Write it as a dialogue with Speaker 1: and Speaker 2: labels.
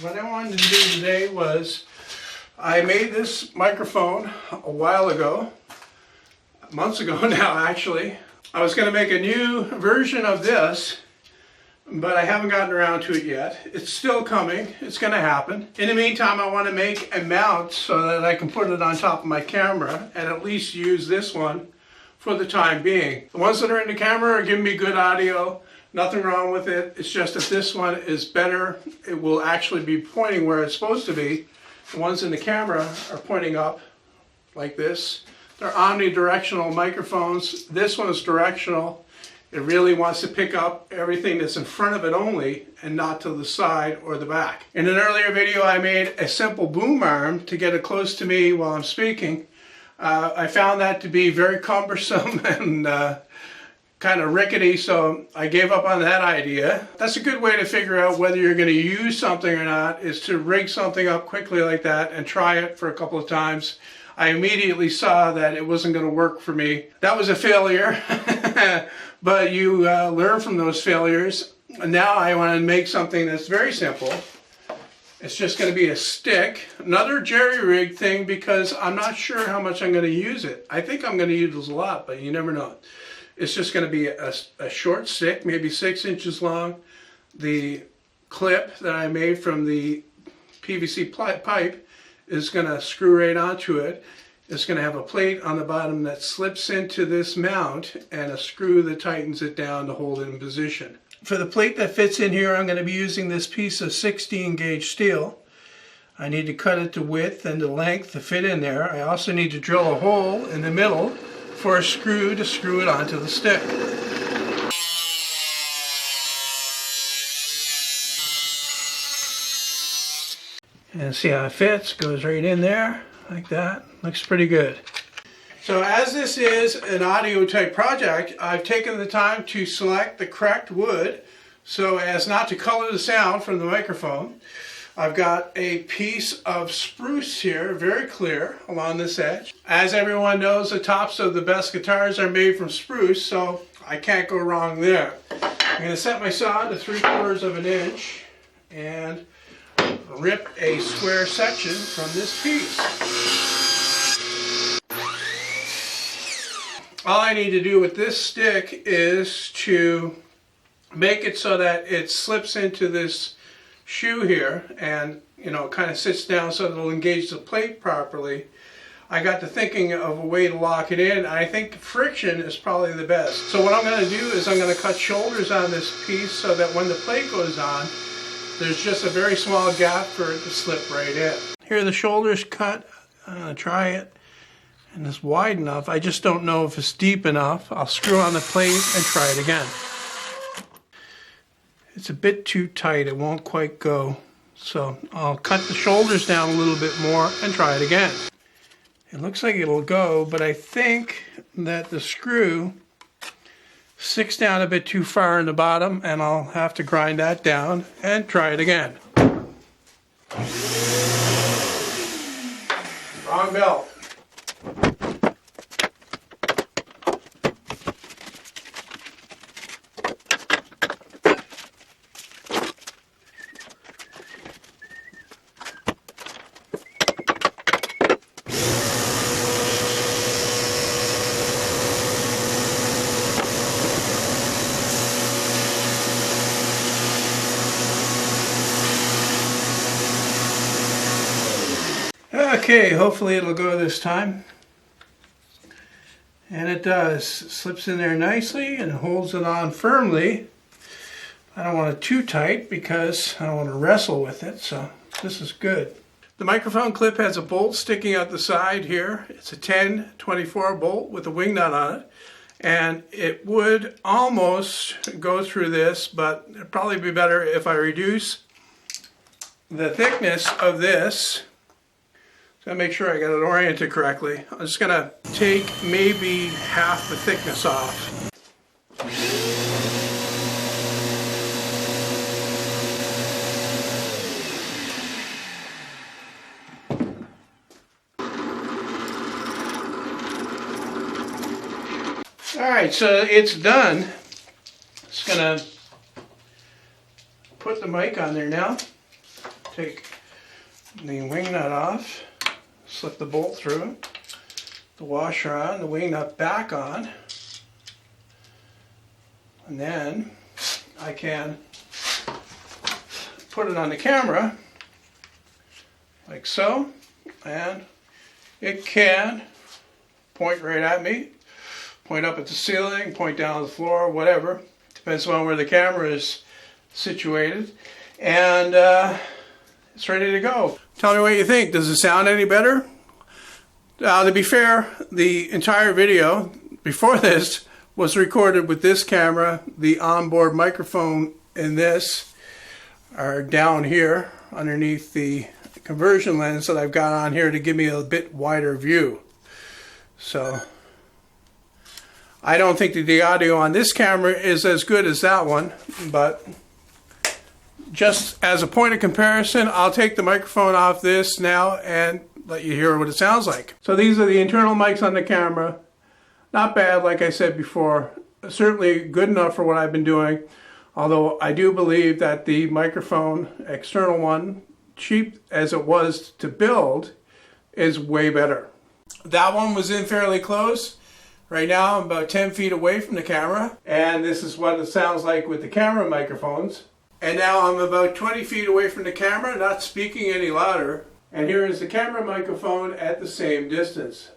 Speaker 1: What I wanted to do today was, I made this microphone a while ago, months ago now actually. I was going to make a new version of this, but I haven't gotten around to it yet. It's still coming, it's going to happen. In the meantime, I want to make a mount so that I can put it on top of my camera and at least use this one for the time being. The ones that are in the camera are giving me good audio. Nothing wrong with it. It's just that this one is better. It will actually be pointing where it's supposed to be. The ones in the camera are pointing up like this. They're omnidirectional microphones. This one is directional. It really wants to pick up everything that's in front of it only and not to the side or the back. In an earlier video, I made a simple boom arm to get it close to me while I'm speaking. I found that to be very cumbersome and kind of rickety, so I gave up on that idea. That's a good way to figure out whether you're going to use something or not, is to rig something up quickly like that and try it for a couple of times. I immediately saw that it wasn't going to work for me. That was a failure, but you learn from those failures. And now I want to make something that's very simple. It's just going to be a stick, another jerry-rig thing, because I'm not sure how much I'm going to use it. I think I'm going to use this a lot, but you never know. It's just going to be a short stick, maybe 6 inches long. The clip that I made from the PVC pipe is going to screw right onto it. It's going to have a plate on the bottom that slips into this mount and a screw that tightens it down to hold it in position. For the plate that fits in here, I'm going to be using this piece of 16 gauge steel. I need to cut it to width and to length to fit in there. I also need to drill a hole in the middle for a screw to screw it onto the stick. And see how it fits, goes right in there like that. Looks pretty good. So as this is an audio type project, I've taken the time to select the correct wood so as not to color the sound from the microphone. I've got a piece of spruce here, very clear along this edge. As everyone knows, the tops of the best guitars are made from spruce, so I can't go wrong there. I'm going to set my saw to 3/4 of an inch and rip a square section from this piece. All I need to do with this stick is to make it so that it slips into this shoe here and, you know, kind of sits down so that it'll engage the plate properly. I got to thinking of a way to lock it in. I think friction is probably the best. So what I'm going to do is I'm going to cut shoulders on this piece so that when the plate goes on, there's just a very small gap for it to slip right in. Here are the shoulders cut. I'm going to try it. And it's wide enough. I just don't know if it's deep enough. I'll screw on the plate and try it again. It's a bit too tight, it won't quite go. So I'll cut the shoulders down a little bit more and try it again. It looks like it'll go, but I think that the screw sticks down a bit too far in the bottom, and I'll have to grind that down and try it again. Wrong belt. Okay, hopefully it'll go this time. And it does. It slips in there nicely and holds it on firmly. I don't want it too tight because I don't want to wrestle with it, so this is good. The microphone clip has a bolt sticking out the side here. It's a 10-24 bolt with a wing nut on it. And it would almost go through this, but it'd probably be better if I reduce the thickness of this. So make sure I got it oriented correctly. I'm just going to take maybe half the thickness off. Alright, so it's done. Just going to put the mic on there now. take the wing nut off, slip the bolt through, the washer on, the wing nut back on, and then I can put it on the camera like so, and it can point right at me, point up at the ceiling, point down the floor, whatever. Depends on where the camera is situated. And it's ready to go. Tell me what you think. Does it sound any better? To be fair, the entire video before this was recorded with this camera. The onboard microphone and this are down here underneath the conversion lens that I've got on here to give me a bit wider view. So I don't think that the audio on this camera is as good as that one, but just as a point of comparison, I'll take the microphone off this now and let you hear what it sounds like. So these are the internal mics on the camera. Not bad, like I said before. Certainly good enough for what I've been doing, although I do believe that the microphone, external one, cheap as it was to build, is way better. That one was in fairly close. Right now I'm about 10 feet away from the camera, and this is what it sounds like with the camera microphones. And now I'm about 20 feet away from the camera, not speaking any louder, and here is the camera microphone at the same distance.